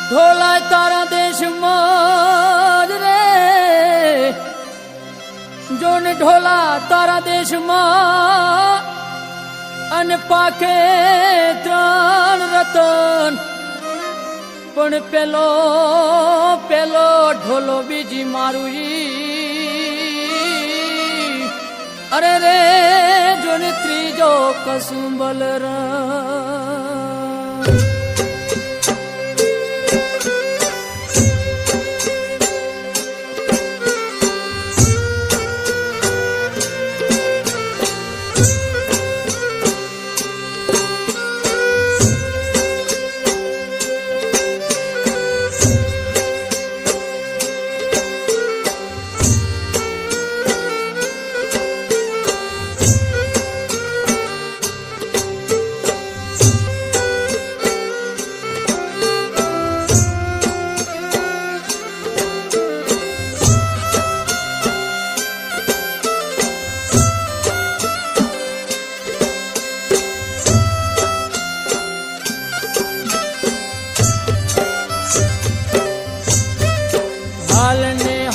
ઢોલા તારા દેશમાં રે જોને ઢોલા તારા દેશમાં અને પાકે ત્રણ રતન પણ પેલો ઢોલો બીજી મારું અરે રે જોને ત્રીજો કસુંબલ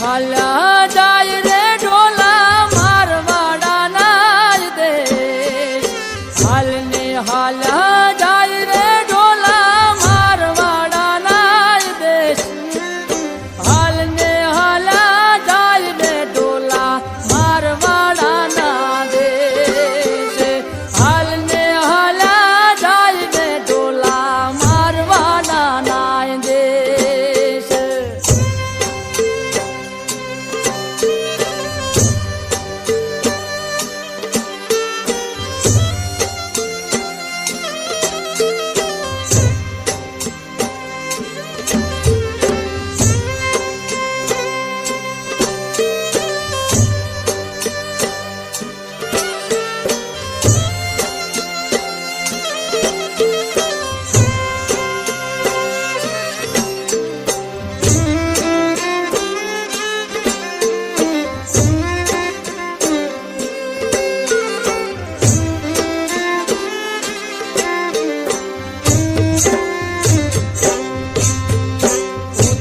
હાલ્યા જાય રે ઢોલા મારવાડા ના દેશ હાલને હાલ્યા જાય રે ઢોલા મારવાડા ના દેશ હાલને હાલ્યા જાય રે ઢોલા મારવાડા ના દેશ હાલને હાલ્યા જાય રે ઢોલા મારવાડા ના દેશ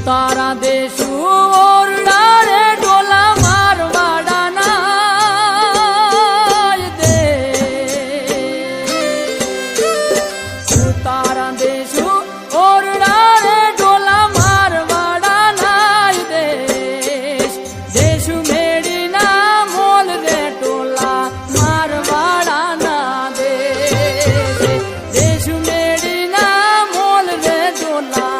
તારા દેશુ ઓરડા રે ઢોલા મારવાડા ના દે તારા દેશુ ઓરડા રે ઢોલા મારવાડા ના દેશ દેશુ મેળી ના મોલ રે ઢોલા મારવાડા ના દેશ દેશુ મેળી ના મોલ રે ઢોલા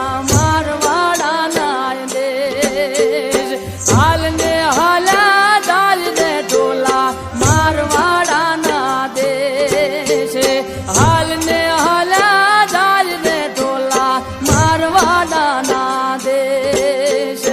હાલને હાલ્યા જાય રે ઢોલા મારવાડા ના દેશ હાલને હાલ્યા જાય રે ઢોલા મારવાડા ના દેશ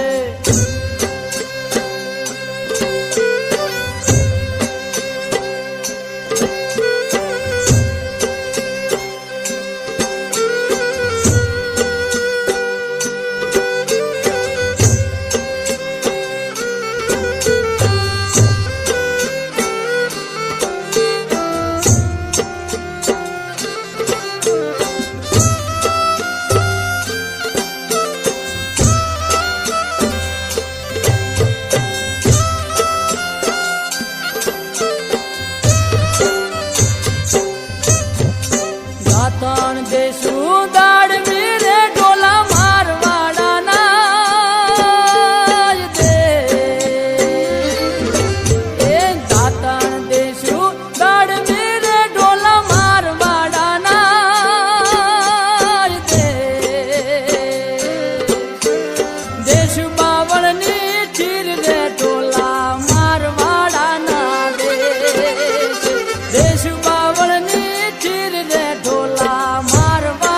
દાતણ દેશુ દાડવી રે ઢોલા મારવાડા ના દે એ દાતણ દેશુ દાડવી રે ઢોલા મારવાડા ના દે દેશુ બાવળની ચીર રે ઢોલા મારવાડા ના દેશ દેશુ બાવળની ચીર રે ઢોલા મારવા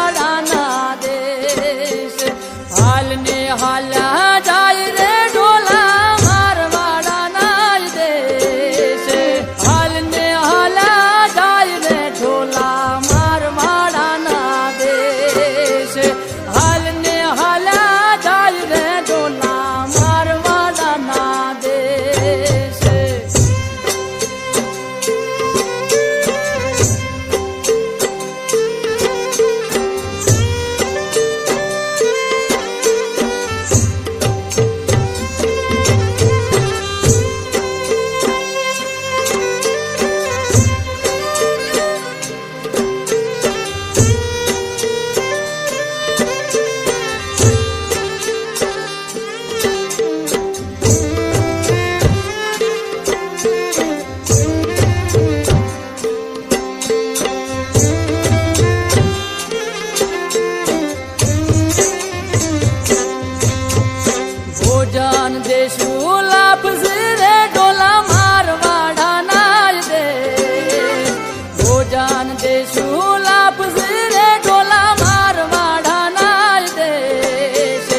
ભોજન દેશું લાપસી રે ઢોલા મારવાડાના દેશ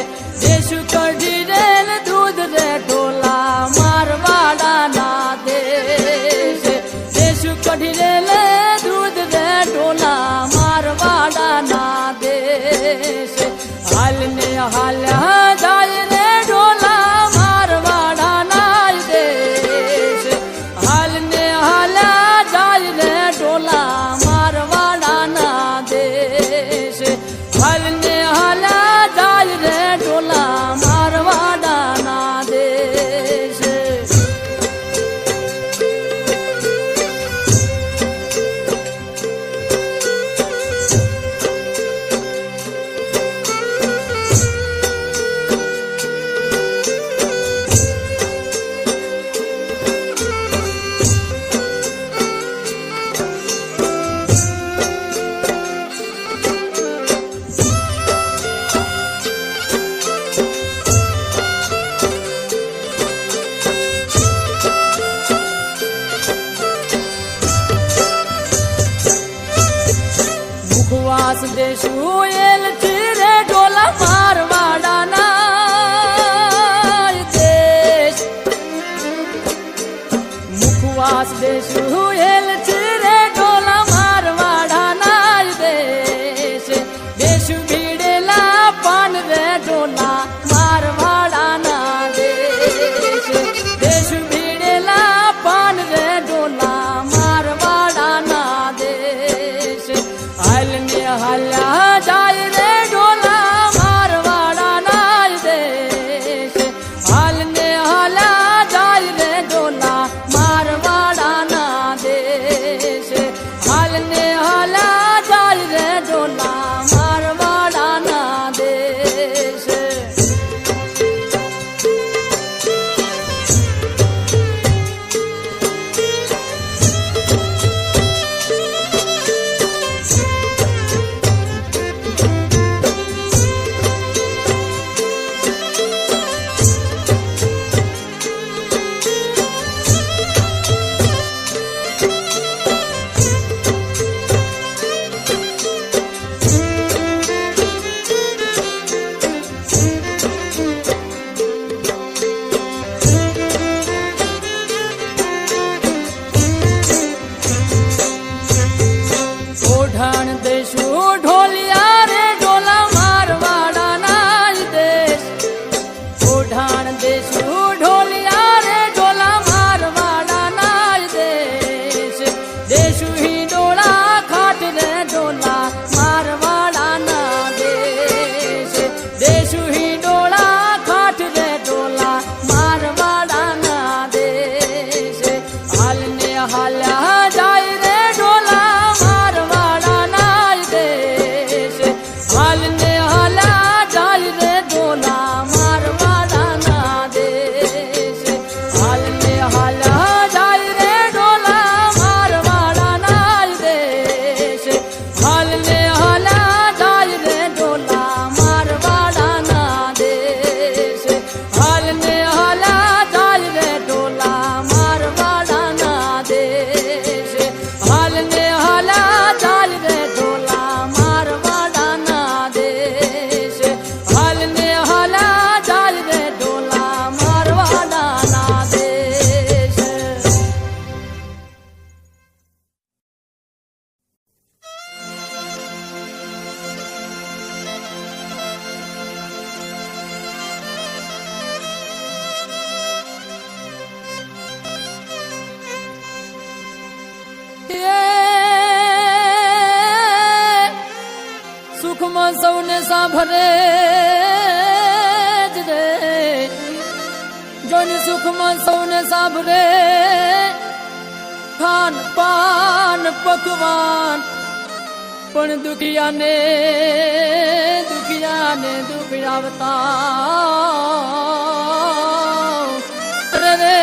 દેશું કઢી રેલ દૂધ રે ઢોલા મારવાડાના દેશ દેશું કઢી રેલ દૂધ રે ઢોલા મારવાડાના દેશ હાલ ને હાલ્યા જાય રે ઢોલા મારવાડાના દેશ હાલ ને હાલ્યા જાય રે ઢોલા મારવાડાના દેશ હાલ ને હાલ્યા જાય રે ઢોલા મારવાડાના દેશ મુખવાસ દેશું એલ રે ઢોલા મારવાડાના દેશ મુખવાસ દેશું એલ રે ઢોલા મારવાડાના દેશ દેશું ભીડેલા પાન રે ઢોલા મારવાડાના દેશ દેશું ભીડેલા પાન રે ઢોલા મારવાડાના દેશ હાલ ને હાલ્યા જાય રે ઢોલા મારવાડાના દેશ હાલ ને હાલ્યા જાય રે ઢોલા મારવાડાના દેશ હાલ ને હાલ્યા જાય રે ઢોલા મારવાડાના દેશ ઓઢાણ દેશું ઢોલિયા રે ઢોલા મારવાડાના દેશ ઓઢાણ દેશું ઢોલિયા રે ઢોલા મારવાડાના દેશ દેશું હિંડોળા ખાટ રે ઢોલા મારવાડાના દેશ દેશું હિંડોળા ખાટ રે ઢોલા મારવાડાના દેશ હાલ ને હાલ્યા જાય રે ઢોલા મારવાડાના દેશ હાલ ને હાલ્યા જાય રે ઢોલા મારવાડાના દેશ હાલ ને હાલ્યા જાય રે ઢોલા મારવાડાના દેશ હાલ ને હાલ્યા જાય રે ઢોલા મારવાડાના દેશ હાલ ને હાલ્યા જાય રે ઢોલા મારવાડાના દેશ હાલ ને હાલ્યા જાય રે ઢોલા મારવાડાના દેશ હાલ ને હાલ્યા જાય રે ઢોલા મારવાડાના દેશ સુખમાં સૌને સાંભળે જ રે જોને સુખમાં સૌને સાંભળે ખાન પાન પકવાન પણ દુખિયાને દુખ આવતા રે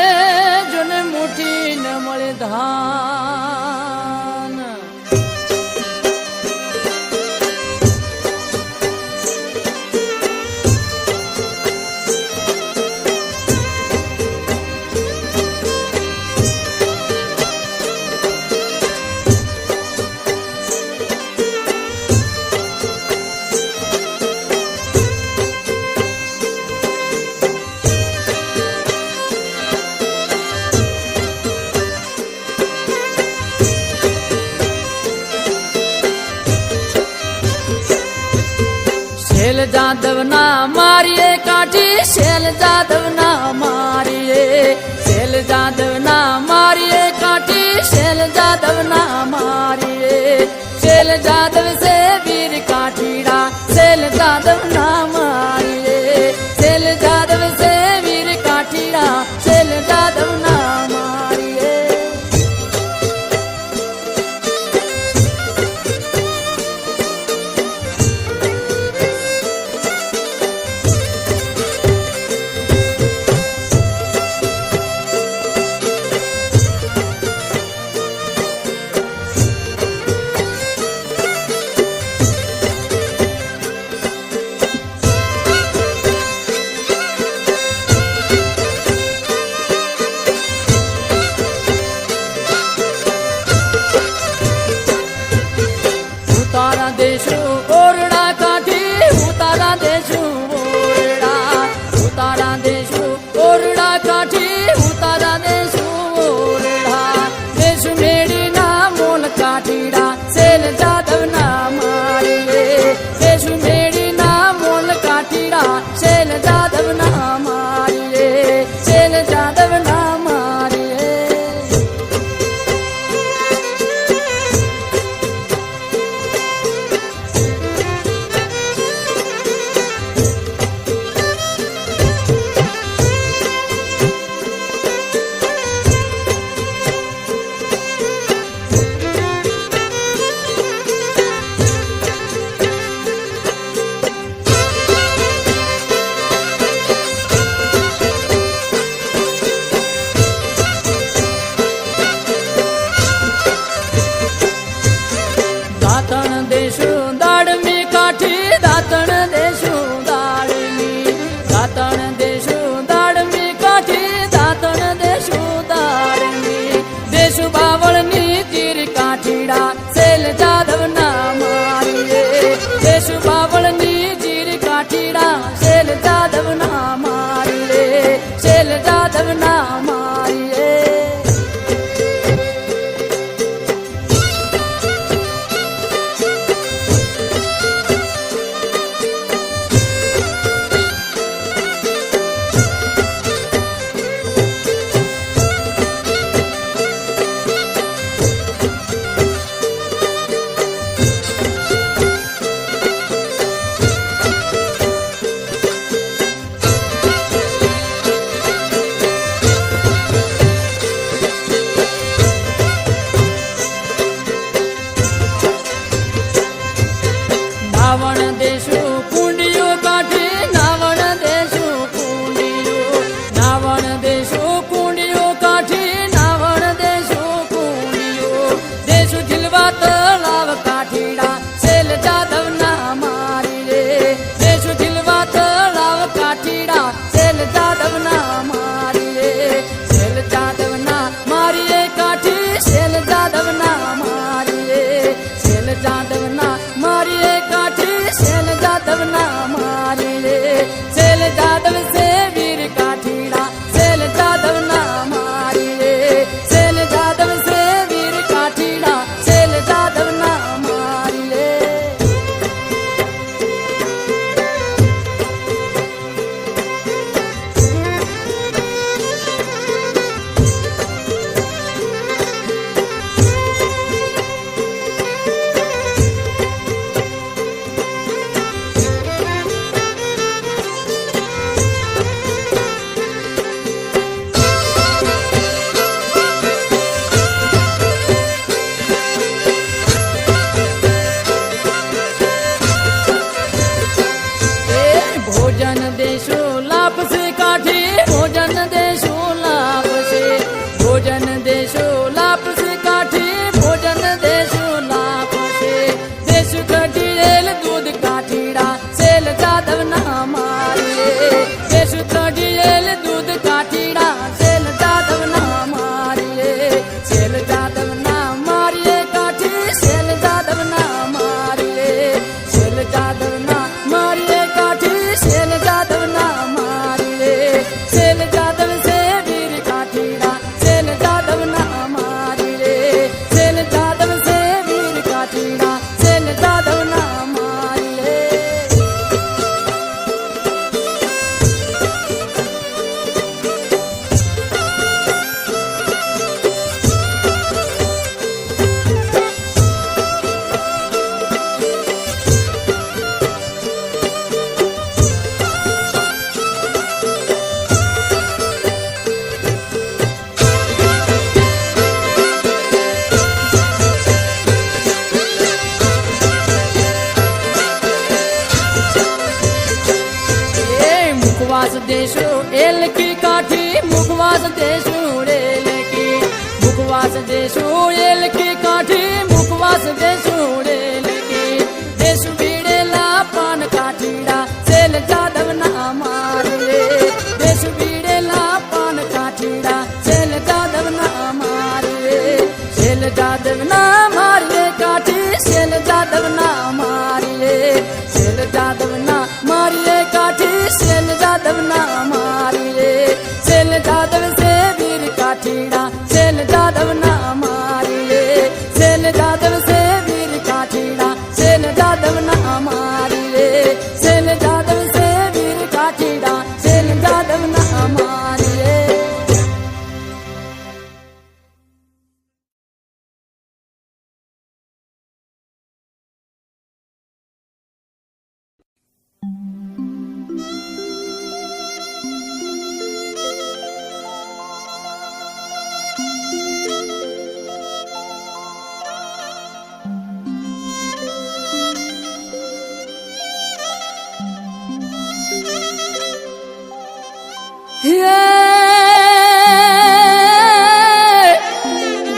જોને મુઠ્ઠી ન મળે ધાન જાદવ ના મારીએ કાઠી શેલ જાદવ ના મારીએ શેલ જાદવ ના મારીએ કાઠી શેલ જાદવ ના મારીએ શેલ જાદવ સે વીર કાઠીડા શેલ જાદવ ના મારીએ શેલ જાદવ સે વીર કાઠીડા શેલ જાદવ ના મારીએ તારા દેશો ઓરડા કાઠી હું તારા દેશો ઓરડા હું તારા દેશો ઓરડા કાઠી હું તારા દેશો ઓરડા દેશ મેળી ના મોલ કાઠીડા શેલ જાદવ ના મારીએ દેશ મેળી ના મોલ કાઠીડા શેલ જાદવ ના મારીએ શેલ જાદવ ના મારીએ દાતણ દેશું દાડમી કાઠી દાતણ દેશું દાડમી દાતણ દેશું દાડમી કાઠી દાતણ દેશું દાડમી દેશું બાવળની તીર કાઠીડા શેલ જાદવ ના મારીએ દેશું બાવળની તીર કાઠીડા શેલ જાદવ ના મારીએ શેલ જાદવ ના મારીએ નાવણ દેશું કુંડિયો કાઠી નાવણ દેશું કુંડિયો નાવણ દેશું કુંડિયો કાઠી નાવણ દેશું કુંડિયો દેશું ઝીલવા તળાવ કાઠીડા શેલ જાદવ ના મારીએ દેશું ઝીલવા તળાવ કાઠીડા શેલ જાદવ ના મારીએ શેલ જાદવ ના મારીએ કાઠી શેલ જાદવ ના મારીએ શેલ જાદવ ના મારીએ કાઠી શેલ જાદવ ના મારીએ શેલ જાદવ સે વીર કાઠીડા શેલ જાદવ ના મારીએ શેલ જાદવ સે વીર કાઠીડા શેલ જાદવ ના મારીએ દેશું એલકી કાઠી મુખવાસ દેશું રેલકી મુખવાસ દેશું એલકી કાઠી મુખવાસ દેશું રેલકી દેશું બીડેલા પાન કાઠીડા સેલ જાદવના મારે દેશું બીડેલા પાન કાઠીડા સેલ જાદવના મારે સેલ જાદવના મારે કાઠી સેલ જાદવના મારે સેલ જાદવના મારીએ કાઠી સેલ જાદવના મારીએ સેલ જાદવ સે વીર કાઠીડા સેલ જાદવના મારીએ સેલ જાદવ સે વીર કાઠીડા સેલ જાદવના મારીએ સેલ જાદવ સે વીર કાઠીડા સેલ જાદવના મારીએ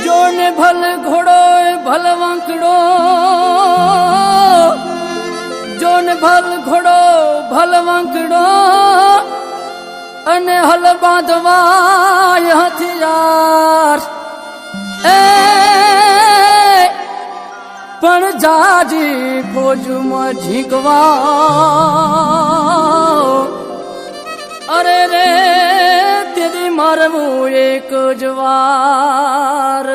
જોને ભલ ઘોડો ભલ વાંકડો જોને ભલ ઘોડો ભલ વાંકડો અને હલ બાંધવાય હથિયાર એ પણ જાજી ફોજમાં ઝીંકવા અરે રે તેદી મારવું એક જ વાર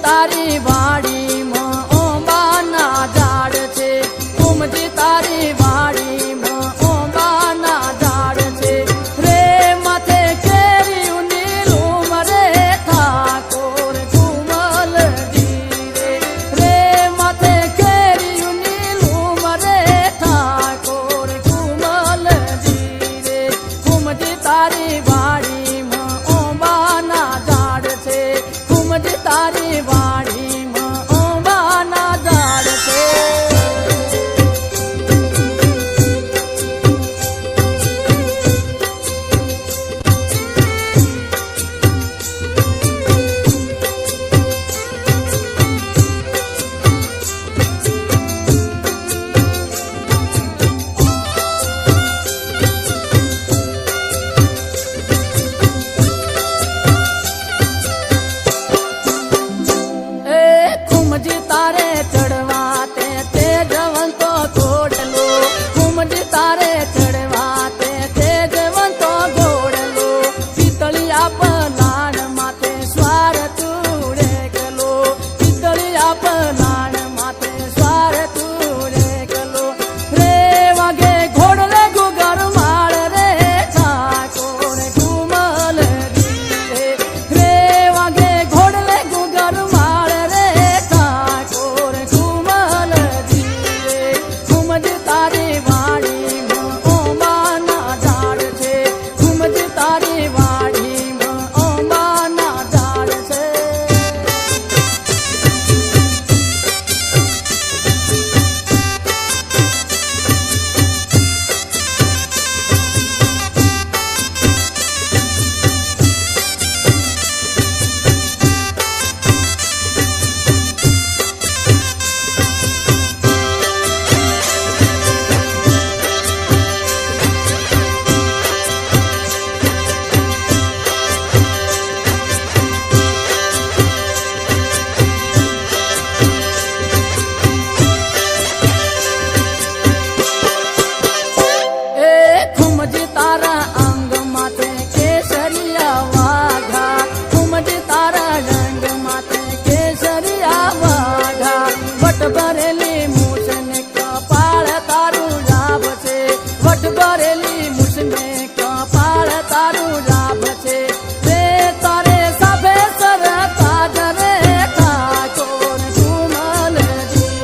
તારી વાડીમાં ઓંબાના ઝાડ છે કુમજી તારી વાડીમાં ઓંબાના ઝાડ છે રે માથે કેરીયું નીલું રે ઠાકોર કુમલ જીરે રે માથે કેરીયું નીલું રે ઠાકોર કુમલ જીરે કુમજી તારી વાડીમાં ઓંબાના ઝાડ છે કુમજી તારી વાડીમાં ઓંબાના ઝાડ છે કુમજી તારે ચડવા તે જવંતો ઘોડલો કુમજી તારે ચડવા તે જવંતો ઘોડલો પિતળિયા પલાણ માથે સ્વાર તુડે ગલો પિતળિયા પલાણ માથે સ્વાર તુડે ગલો રે વાગે ઘોડલે ગુગર માળ રે ઠાકોર કુમલ જીરે રે વાગે ઘોડલે ગુગર માળ રે ઠાકોર કુમલ જીરે કુમજી તારી વાડીમાં ઓંબાના ઝાડ છે કુમજી તારી વાડીમાં ઓંબાના ઝાડ છે તારા અંગ માથે કેસરિયા વાઘા કુમજી પટ ભરેલી મુસમે કપાળ તારું રાભ છે રે તારે સાભે સર તાજ રે ઠાકોર કુમલજી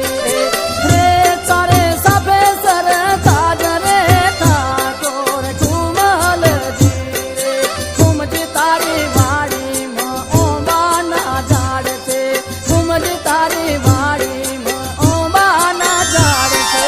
રે તારે સાભે સર તાજ રે ઠાકોર કુમલજી રે ઘુમજી તારી વાડીમાં ઓંબાના ઝાડ છે ઘુમજી તારી વાડીમાં ઓંબાના ઝાડ છે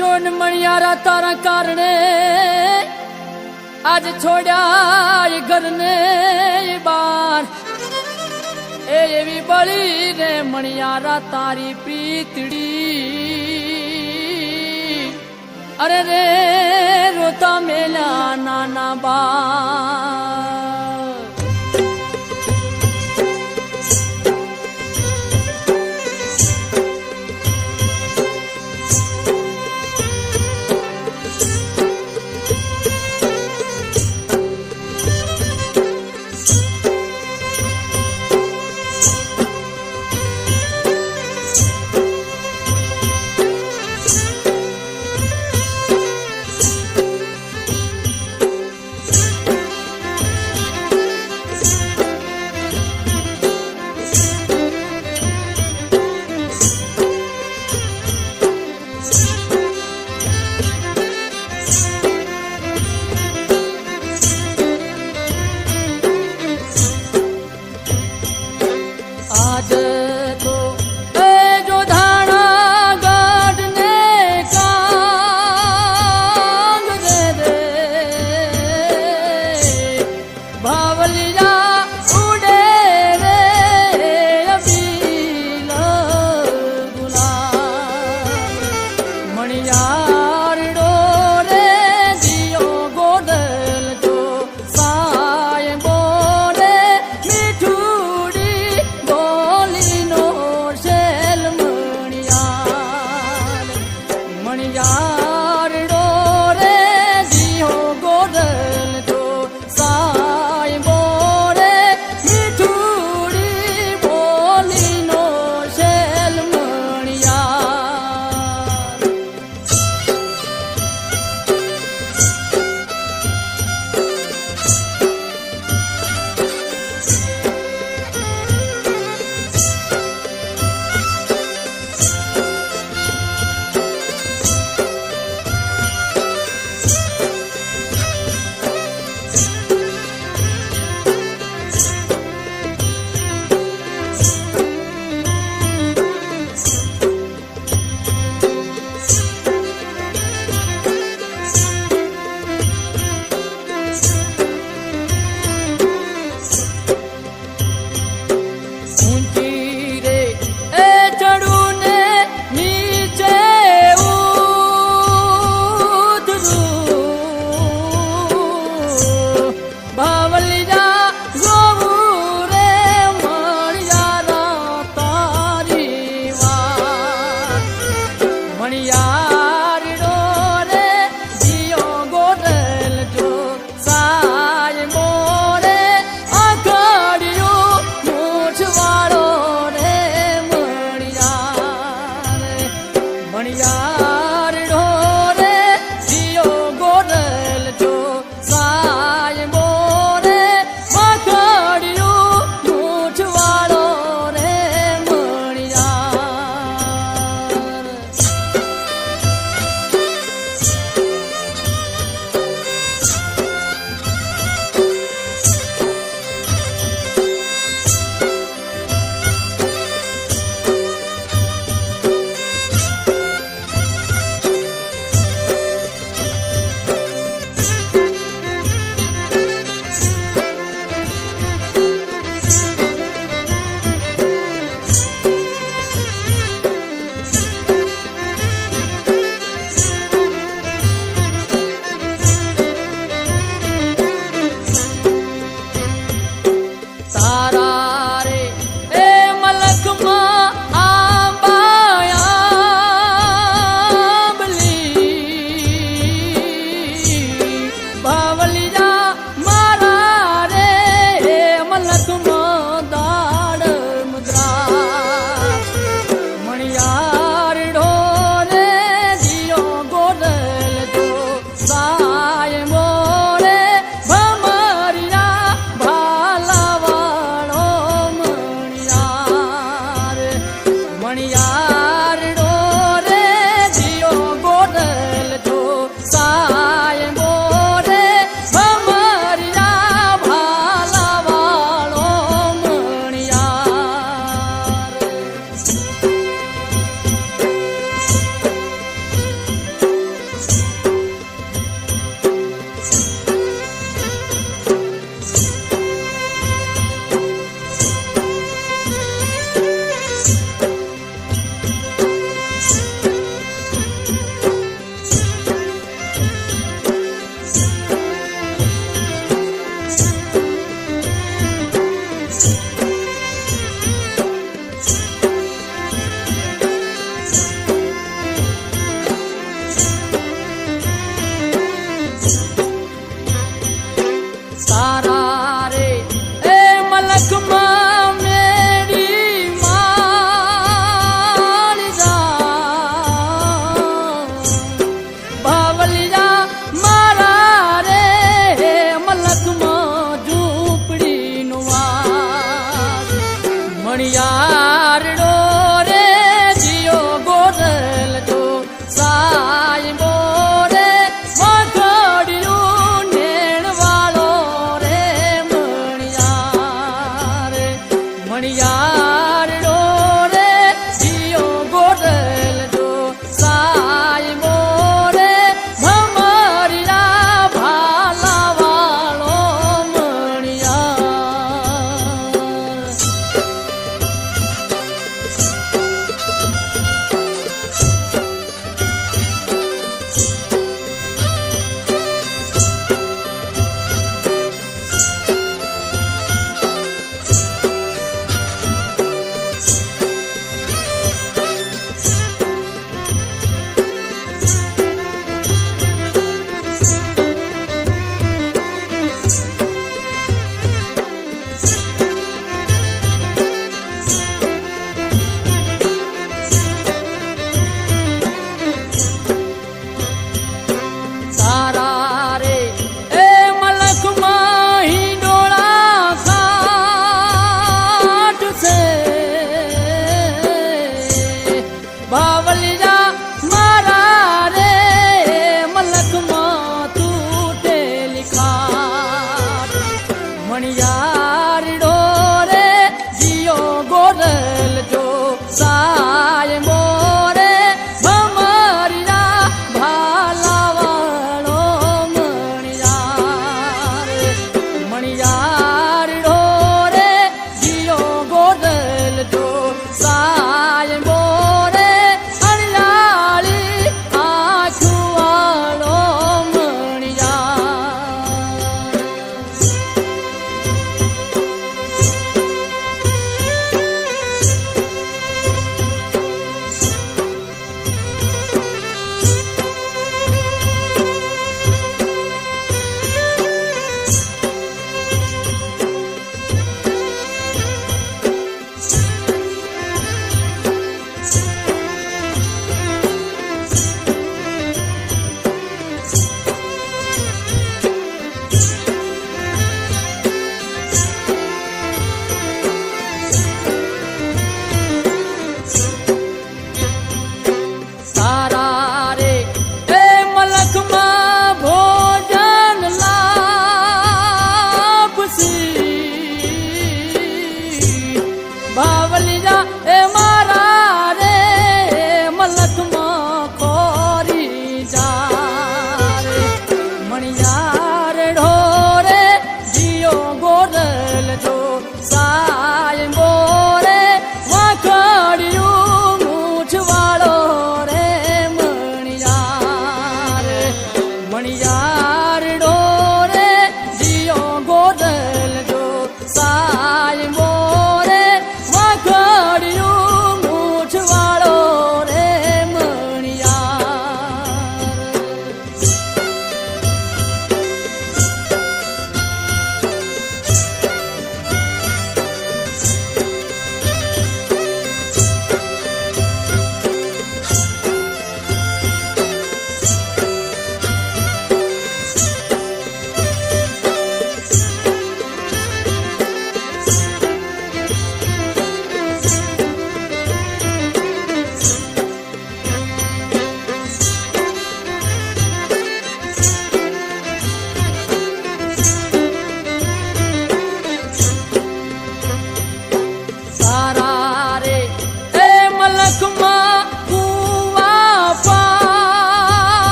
જોન મણિયારા તારા કારણે આજ છોડ્યા ઘરને બાર એ એવી બળી રે મણિયારા તારી પ્રીતડી અરે રે રોતા મેલા નાના બા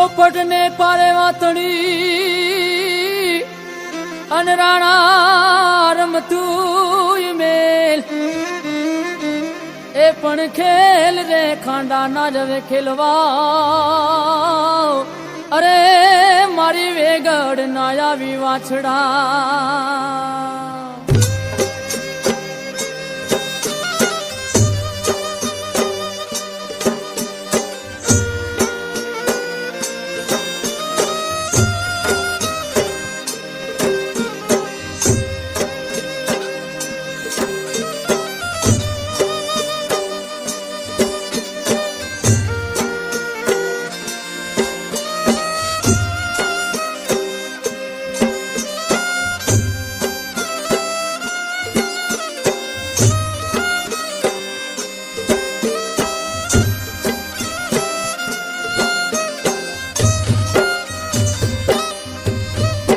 પોપટ ને પારે વાતણી અન રાણા રમતું મેલ એ પણ ખેલ રે ખાંડા ના જવે ખેલવા અરે મારી વેગડ ના આવી વાછડા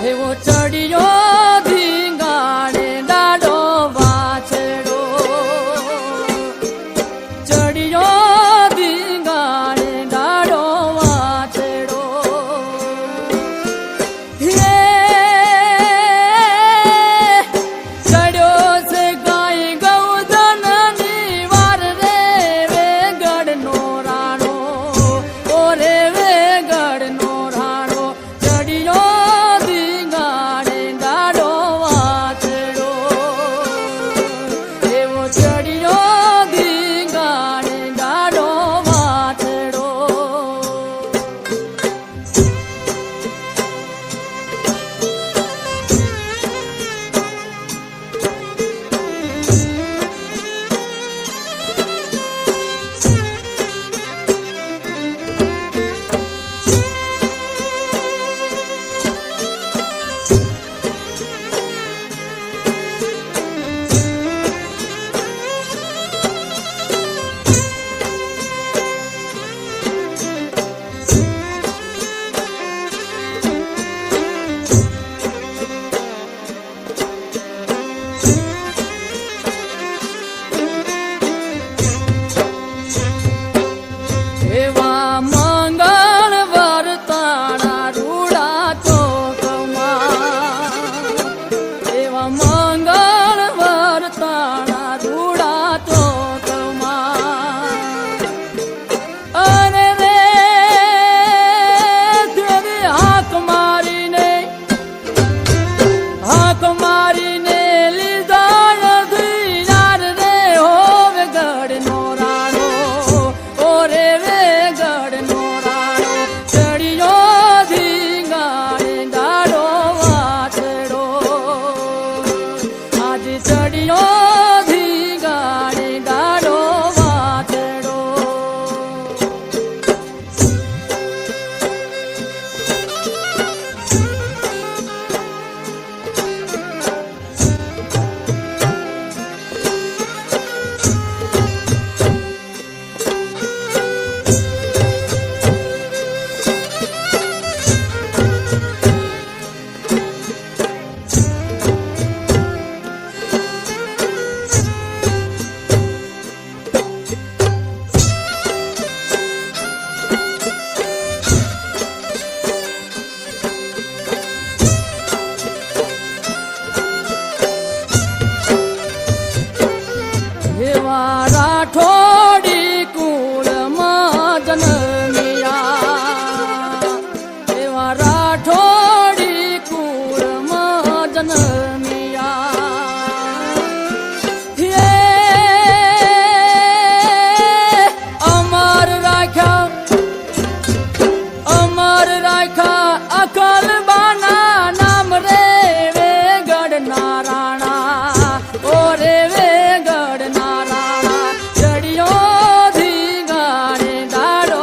એવો ચડિયો ધીંગાણે ડાડો વાછડો ચડિયો ધીંગાણે ડાડો વાછડો હે ચડ્યો છે ગાય ગૌધનની વાર રે વેગડનો રાણો ઓરે વેગડનો રાણો ચડિયો એવા મંગળ વર્તાણા રૂડા ચોકમાં એવા મંગળ વર્તાણા રૂડા ચોકમાં અરે રે તેરી હાક મારીને લીધા યાર રે હોવે ગઢનો રાણો ઓરે વેગડનો રાણો ચડિયો ધીંગાણે ડાડો વાછડો આજે ચડિયો ધીંગાણે ડાડો વાછડો એવા રાઠોડી કુળમાં જન્મ્યા એવા રાઠોડી કુળમાં જન્મ્યા અમર રાખ્યા અકલ બાના નામ રે વેગડના રાણા ઓરે વેગડના રાણા ચડિયો ધીંગાણે ડાડો